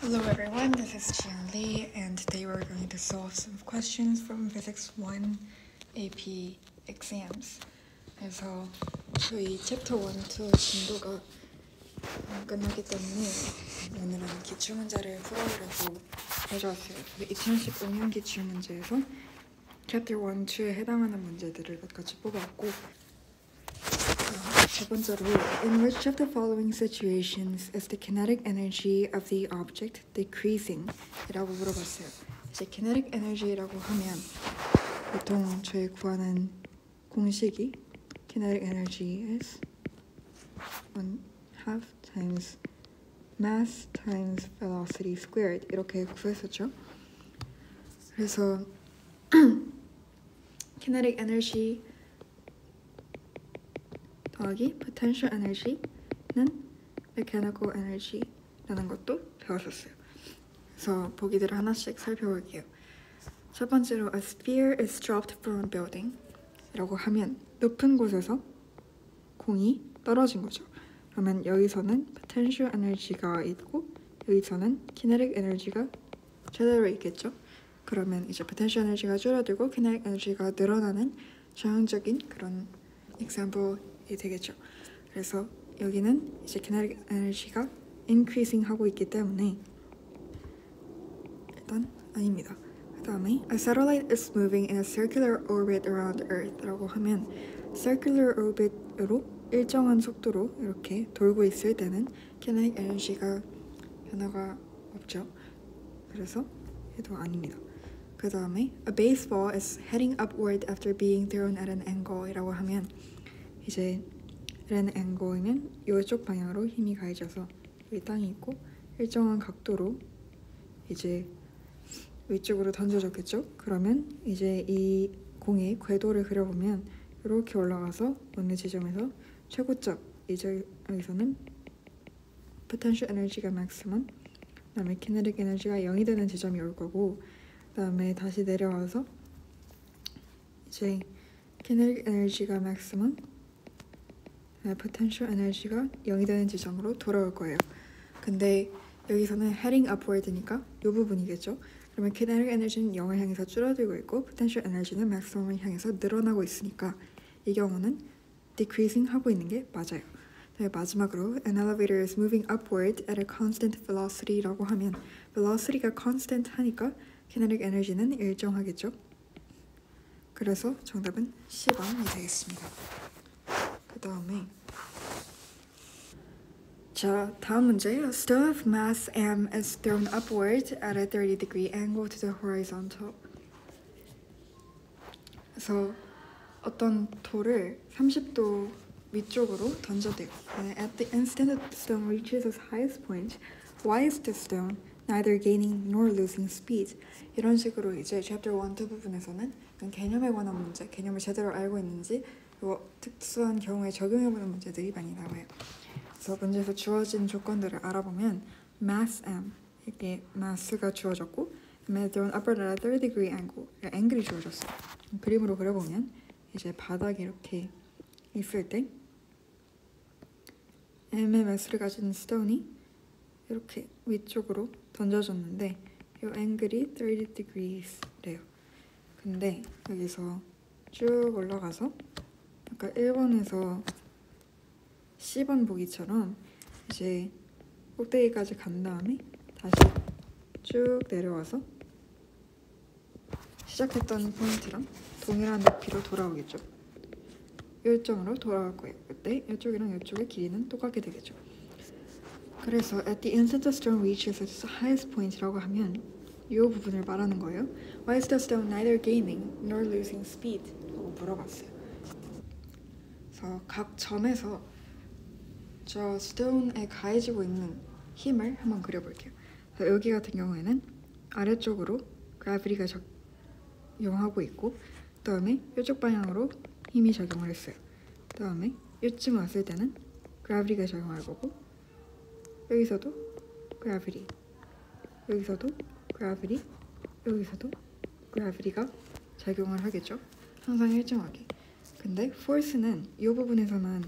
Hello everyone, this is Jian Lee, and today we're going to solve some questions from Physics 1 AP exams. 그래서 저희 챕터 1, 2 진도가 끝나기 때문에 오늘은 기출문제를 풀어보려고 가져왔어요. 2015년 기출문제에서 챕터 1, 2에 해당하는 문제들을 몇 가지 뽑아왔고, 첫 번째로 In which of the following situations is the kinetic energy of the object decreasing? 이라고 물어봤어요. 이제 kinetic energy라고 하면 보통 저희 구하는 공식이 kinetic energy is 1/2 times mass times velocity squared 이렇게 구했었죠. 그래서 kinetic energy 더하기 potential energy는 mechanical energy라는 것도 배웠었어요. 그래서 보기들을 하나씩 살펴볼게요. 첫 번째로 a sphere is dropped from a building 이라고 하면 높은 곳에서 공이 떨어진 거죠. 그러면 여기서는 potential energy가 있고 여기서는 kinetic energy가 제대로 있겠죠. 그러면 이제 potential energy가 줄어들고 kinetic energy가 늘어나는 전형적인 그런 example이 되겠죠. 그래서 여기는 이제 kinetic energy가 increasing 하고 있기 때문에 일단 아닙니다. 그 다음에 A satellite is moving in a circular orbit around Earth 라고 하면 circular orbit으로 일정한 속도로 이렇게 돌고 있을 때는 kinetic energy가 변화가 없죠. 그래서 얘도 아닙니다. 그 다음에 A baseball is heading upward after being thrown at an angle 이라고 하면 이제 an angle이면 이쪽 방향으로 힘이 가해져서 여기 땅이 있고 일정한 각도로 이제 위쪽으로 던져졌겠죠. 그러면 이제 이 공의 궤도를 그려보면 이렇게 올라가서 어느 지점에서 최고점 이제 여기서는 potential energy가 maximum 그다음에 kinetic energy가 0이 되는 지점이 올 거고 그다음에 다시 내려와서 이제 kinetic energy가 maximum potential energy가 0이 되는 지점으로 돌아올 거예요. 근데 여기서는 heading upward니까 이 부분이겠죠. 그러면 kinetic energy는 0을 향해서 줄어들고 있고 potential energy는 maximum을 향해서 늘어나고 있으니까 이 경우는 decreasing 하고 있는 게 맞아요. 마지막으로 an elevator is moving upward at a constant velocity라고 하면 velocity가 constant 하니까 kinetic energy는 일정하겠죠. 그래서 정답은 10번이 되겠습니다. 그 다음에 자, 다음 문제. A stone of mass m is thrown upward at a 30-degree angle to the horizontal. 그래서 어떤 돌을 30도 위쪽으로 던져대요. At the instant that the stone reaches its highest point, why is the stone neither gaining nor losing speed? 이런 식으로 이제 chapter 1, 2 부분에서는 개념에 관한 문제, 개념을 제대로 알고 있는지 그리고 특수한 경우에 적용해보는 문제들이 많이 나와요. 그래서 문제에서 주어진 조건들을 알아보면 mass m, 이게 mass가 주어졌고 그다음에 thrown upward at a 30-degree angle, 앵글이 주어졌어요. 그림으로 그려보면 이제 바닥이 이렇게 있을 때 m의 mass를 가진 스톤이 이렇게 위쪽으로 던져졌는데 이 앵글이 30degrees래요. 근데 여기서 쭉 올라가서 아까 1번에서 10번 보기처럼 이제 꼭대기까지 간 다음에 다시 쭉 내려와서 시작했던 포인트랑 동일한 높이로 돌아오겠죠. 일정으로 돌아올 거예요. 그때 이쪽이랑 이쪽의 길이는 똑같게 되겠죠. 그래서 at the instant the stone reaches its highest point이라고 하면 이 부분을 말하는 거예요. Why is the stone neither gaining nor losing speed? 라고 물어봤어요. 그래서 각 점에서 저 스톤에 가해지고 있는 힘을 한번 그려볼게요. 여기 같은 경우에는 아래쪽으로 gravity가 적용하고 있고 그 다음에 이쪽 방향으로 힘이 적용을 했어요. 그 다음에 이쯤 왔을 때는 gravity가 적용할 거고 여기서도 gravity, 여기서도 gravity, 여기서도 gravity가 작용을 하겠죠. 항상 일정하게. 근데 force는 이 부분에서만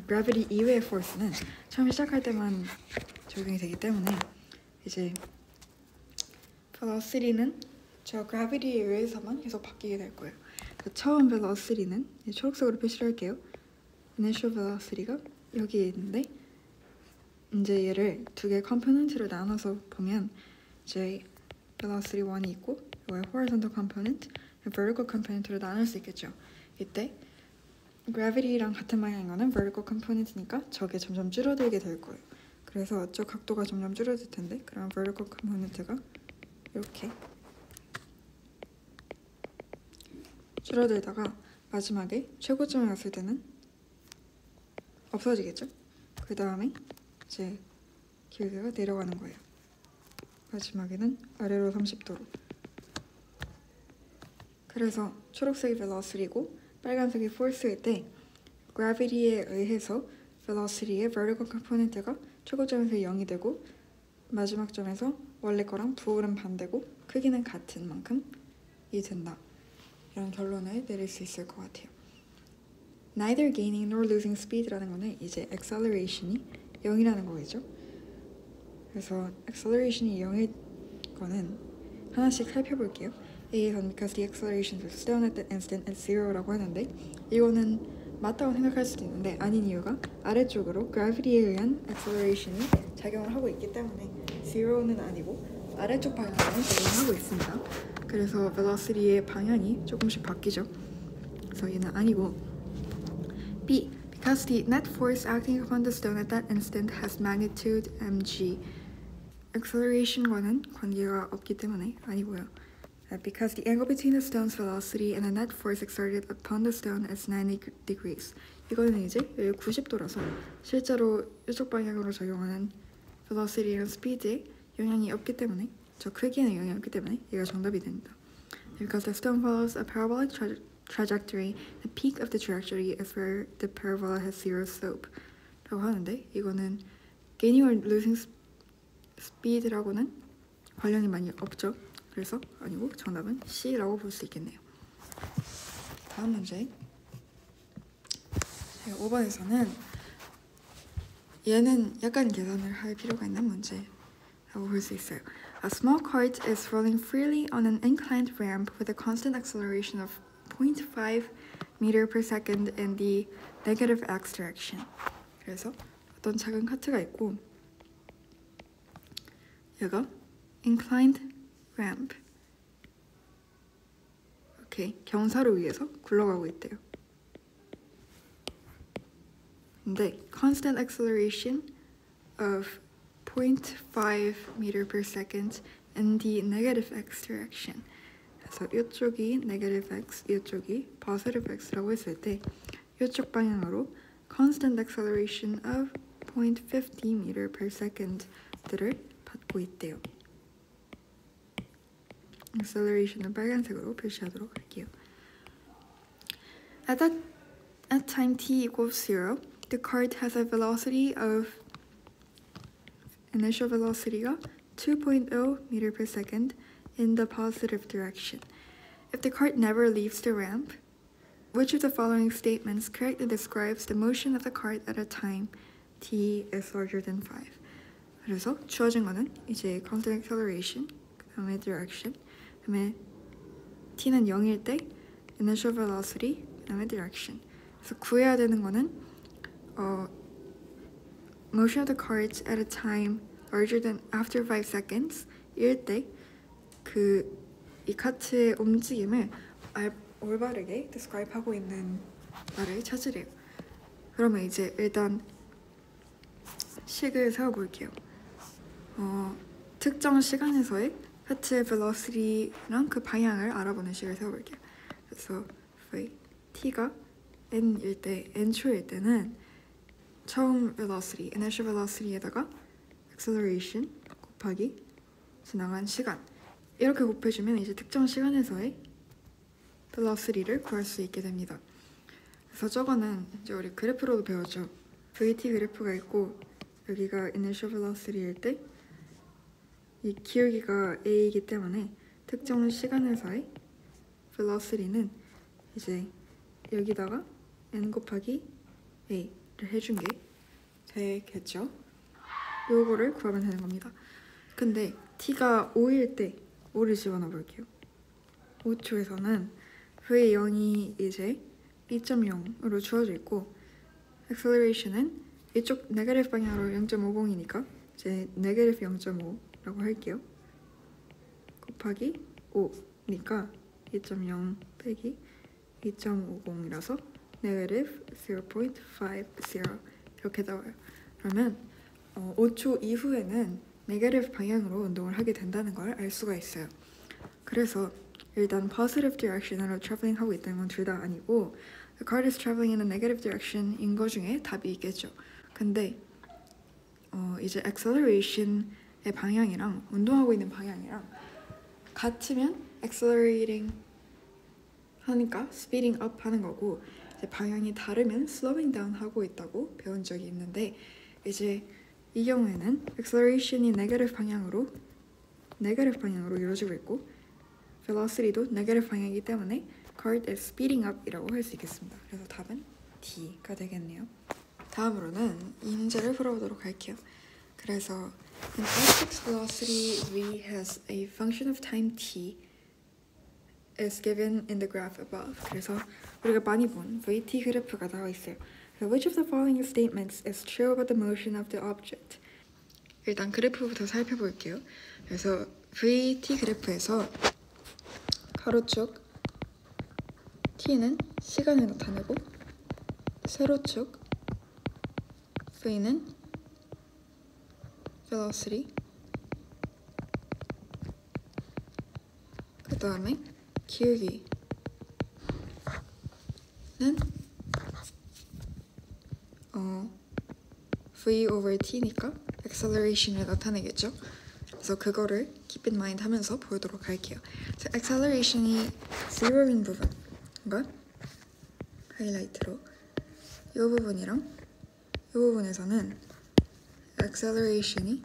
gravity 이외의 force는 처음 시작할 때만 적용이 되기 때문에 이제 velocity는 저 gravity에 의해서만 계속 바뀌게 될 거예요. 처음 velocity는 초록색으로 표시를 할게요. initial velocity가 여기에 있는데 이제 얘를 두 개의 컴포넌트로 나눠서 보면 이제 velocity 1이 있고 이거의 horizontal component, vertical component로 나눌 수 있겠죠. 이때 gravity랑 같은 방향인 거는 vertical component니까 저게 점점 줄어들게 될 거예요. 그래서 저 각도가 점점 줄어들 텐데 그럼 vertical component가 이렇게 줄어들다가 마지막에 최고점에 갔을 때는 없어지겠죠. 그 다음에 이제 길이가 내려가는 거예요. 마지막에는 아래로 30도로. 그래서 초록색이 velocity고 빨간색이 force일 때 gravity에 의해서 velocity의 vertical component가 최고점에서 0이 되고 마지막 점에서 원래 거랑 부호는 반대고 크기는 같은 만큼이 된다. 이런 결론을 내릴 수 있을 것 같아요. Neither gaining nor losing speed라는 거는 이제 acceleration이 0이라는 거겠죠. 그래서 acceleration이 0일 거는 하나씩 살펴볼게요. A에서는 because the acceleration is down at that instant at 0라고 하는데 이거는 맞다고 생각할 수도 있는데 아닌 이유가 아래쪽으로 gravity에 의한 acceleration이 작용을 하고 있기 때문에 0는 아니고 아래쪽 방향으로 작용을 하고 있습니다. 그래서 velocity의 방향이 조금씩 바뀌죠. 그래서 얘는 아니고 B. Because the net force acting upon the stone at that instant has magnitude mg. acceleration과는 관계가 없기 때문에 아니고요. Because the angle between the stone's velocity and the net force exerted upon the stone is 90 degrees. 이거는 이제 90도라서 실제로 이쪽 방향으로 적용하는 velocity랑 speed에 영향이 없기 때문에 저 크기에는 영향이 없기 때문에 얘가 정답이 됩니다. Because the stone follows a parabolic trajectory, the peak of the trajectory is where the parabola has zero slope. 라고 하는데 이거는 gaining or losing speed라고는 관련이 많이 없죠. 그래서 아니고 정답은 C라고 볼 수 있겠네요. 다음 문제 5번에서는 얘는 약간 계산을 할 필요가 있는 문제라고 볼 수 있어요. A small cart is rolling freely on an inclined ramp with a constant acceleration of 0.5 meter per second in the negative x direction. 그래서 어떤 작은 카트가 있고 얘가 inclined ramp 이렇게 경사로 위에서 굴러가고 있대요. 근데 constant acceleration of 0.5 meter per second in the negative x direction. 그래서 이쪽이 negative x, 이쪽이 positive x라고 했을 때 이쪽 방향으로 constant acceleration of 0.50 meter per second들을 받고 있대요. acceleration은 빨간색으로 표시하도록 할게요. At time t equals 0, the cart has a velocity of initial velocity가 2.0 meter per second in the positive direction. If the cart never leaves the ramp, which of the following statements correctly describes the motion of the cart at a time t is larger than 5? 그래서 주어진 거는 이제 constant acceleration, 그 다음에 direction, 그 다음에 t는 0일 때 initial velocity, 그 다음에 direction. 그래서 구해야 되는 거는 motion of the cart at a time larger than after 5 seconds 일 때 이 카트의 움직임을 올바르게 describe하고 있는 말을 찾으래요. 그러면 이제 일단 식을 세워볼게요. 특정 시간에서의 카트의 velocity랑 그 방향을 알아보는 식을 세워볼게요. 그래서 t가 n일 때, n초일 때는 처음 velocity, initial velocity에다가 acceleration 곱하기 지나간 시간 이렇게 곱해주면 이제 특정 시간에서의 velocity를 구할 수 있게 됩니다. 그래서 저거는 이제 우리 그래프로도 배웠죠. VT 그래프가 있고 여기가 initial velocity일 때 이 기울기가 a이기 때문에 특정 시간에서의 velocity는 이제 여기다가 n 곱하기 a를 해준 게 되겠죠. 요거를 구하면 되는 겁니다. 근데 t가 5일 때 5를 집어넣어 볼게요. 5초에서는 v의 0이 이제 2.0으로 주어져 있고 acceleration은 이쪽 네거티브 방향으로 0.50이니까 이제 네거티브 0.5라고 할게요. 곱하기 5니까 2.0 빼기 2.50이라서 네거티브 0.50 이렇게 나와요. 그러면 5초 이후에는 네거티브 방향으로 운동을 하게 된다는 걸 알 수가 있어요. 그래서 일단 positive direction으로 traveling 하고 있다는 건 둘 다 아니고 the car is traveling in a negative direction인 거 중에 답이 있겠죠. 근데 이제 acceleration의 방향이랑 운동하고 있는 방향이랑 같으면 accelerating 하니까 speeding up 하는 거고 이제 방향이 다르면 slowing down 하고 있다고 배운 적이 있는데 이제 이 경우에는 acceleration이 negative 방향으로 이루어지고 있고 velocity도 negative 방향이기 때문에 car is speeding up 이라고 할 수 있겠습니다. 그래서 답은 D가 되겠네요. 다음으로는 이 문제를 풀어보도록 할게요. 그래서 an object's velocity v has a function of time t is given in the graph above. 그래서 우리가 많이 본 vt 그래프가 나와 있어요. So which of the following statements is true about the motion of the object? 일단 그래프부터 살펴볼게요. 그래서 vt 그래프에서 가로축 t는 시간을 나타내고 세로축 v는 velocity 그 다음에 길기는 v over t니까 acceleration을 나타내겠죠. 그래서 그거를 keep in mind 하면서 보도록 할게요. 그래서 acceleration이 0인 부분 그러니까 하이라이트로 이 부분이랑 이 부분에서는 acceleration이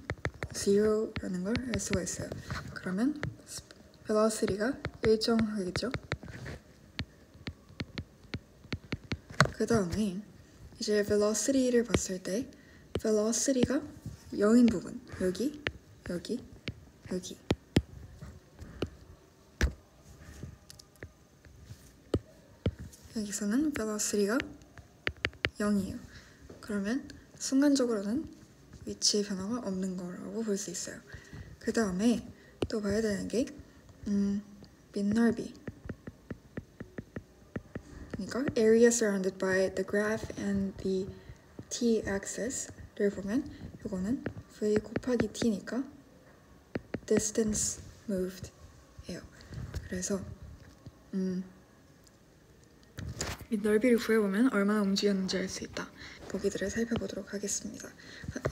0라는 걸 알 수가 있어요. 그러면 velocity가 일정하겠죠. 그 다음에 이제 velocity를 봤을 때 velocity가 0인 부분 여기 여기서는 velocity가 0이에요. 그러면 순간적으로는 위치의 변화가 없는 거라고 볼 수 있어요. 그 다음에 또 봐야 되는 게 빛넓이 그러니까 area surrounded by the graph and the t-axis를 보면 이거는 v 곱하기 t니까 distance moved 예요. 그래서 넓이를 구해보면 얼마나 움직였는지 알 수 있다. 보기들을 살펴보도록 하겠습니다.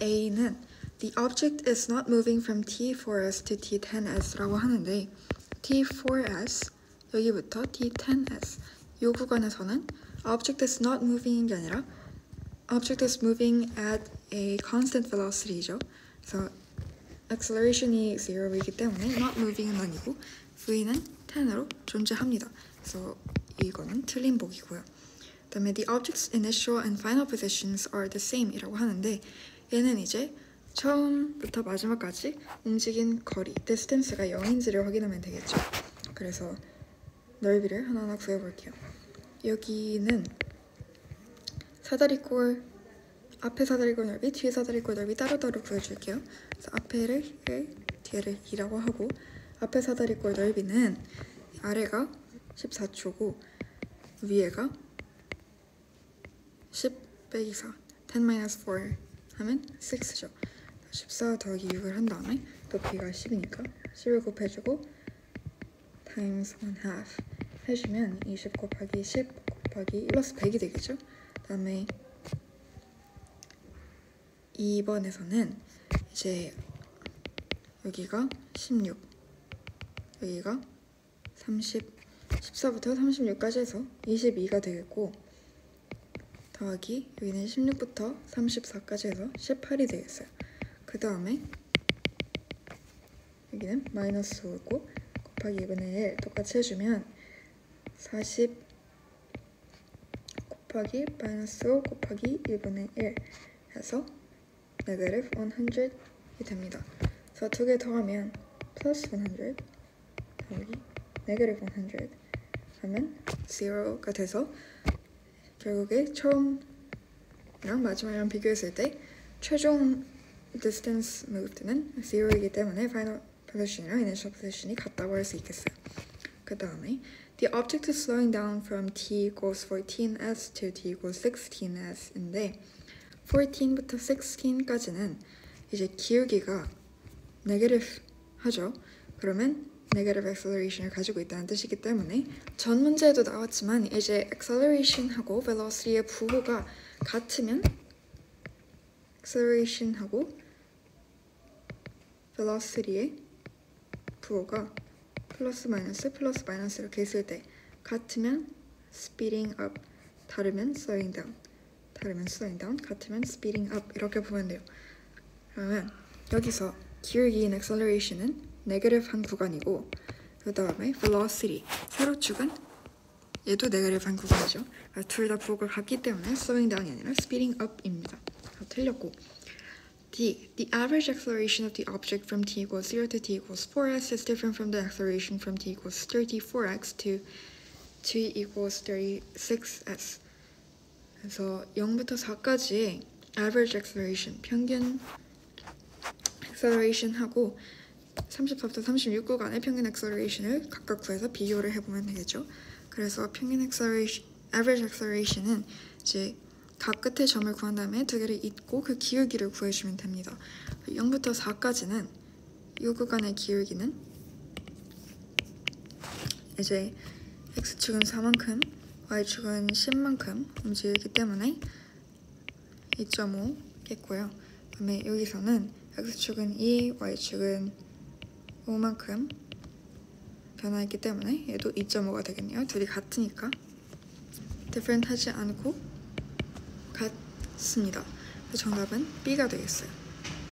A는 The object is not moving from T4s to T10s라고 하는데 T4s 여기부터 T10s 이 구간에서는 object is not moving인 게 아니라 object is moving at a constant velocity죠. 그래서 acceleration이 0이기 때문에 not moving은 아니고 V는 10으로 존재합니다. 그래서 이거는 틀린 보기고요. 그 다음에 the object's initial and final positions are the same 이라고 하는데 얘는 이제 처음부터 마지막까지 움직인 거리, distance가 0인지를 확인하면 되겠죠. 그래서 넓이를 하나하나 구해볼게요. 여기는 사다리꼴, 앞에 사다리꼴 넓이, 뒤에 사다리꼴 넓이 따로따로 구해줄게요. 그래서 앞에를 1, 뒤에를 2라고 하고 앞에 사다리꼴 넓이는 아래가 14초고 위에가 10 빼기 4 10-4 하면 6죠. 14 더하기 6을 한 다음에 높이가 10이니까 10을 곱해주고 times 1/2 해주면 20 곱하기 10 곱하기 플러스 100이 되겠죠. 그 다음에 2번에서는 이제 여기가 16 여기가 30 14부터 36까지 해서 22가 되겠고 더하기 여기는 16부터 34까지 해서 18이 되겠어요. 그 다음에 여기는 마이너스 5고 곱하기 2분의 1 똑같이 해주면 40 곱하기 마이너스 5 곱하기 1분의 1 해서 네거티브 100이 됩니다. 그래서 두 개 더하면 plus 100 더하기 negative 100 하면 0가 돼서 결국에 처음이랑 마지막이랑 비교했을 때 최종 distance moved는 0이기 때문에 final position이랑 initial position이 같다고 할 수 있겠어요. 그 다음에 the object is slowing down from t equals 14s to t equals 16s인데 14부터 16까지는 이제 기울기가 negative 하죠. 그러면 negative acceleration을 가지고 있다는 뜻이기 때문에 전 문제에도 나왔지만 이제 acceleration하고 velocity의 부호가 같으면 acceleration하고 velocity의 부호가 플러스 마이너스 이렇게 있을 때 같으면 speeding up, 다르면 slowing down, 같으면 speeding up 이렇게 보면 돼요. 그러면 여기서 기울기인 acceleration은 negative한 구간이고 그 다음에 velocity, 세로축은 얘도 negative한 구간이죠. 둘 다 부호가 같기 때문에 slowing down이 아니라 speeding up입니다. 틀렸고 D. The average acceleration of the object from t equals 0 to t equals 4s is different from the acceleration from t equals 34x to t equals 36s. 그래서 0부터 4까지의 average acceleration, 평균 acceleration하고 34부터 36 구간의 평균 acceleration을 각각 구해서 비교를 해보면 되겠죠. 그래서 평균 acceleration, average acceleration은 이제 각 끝의 점을 구한 다음에 두 개를 잇고 그 기울기를 구해주면 됩니다. 0부터 4까지는 이 구간의 기울기는 이제 x축은 4만큼, y축은 10만큼 움직이기 때문에 2.5겠고요. 그다음에 여기서는 x축은 2, y축은 5만큼 변화했기 때문에 얘도 2.5가 되겠네요. 둘이 같으니까 different 하지 않고 같습니다. 정답은 B가 되겠어요.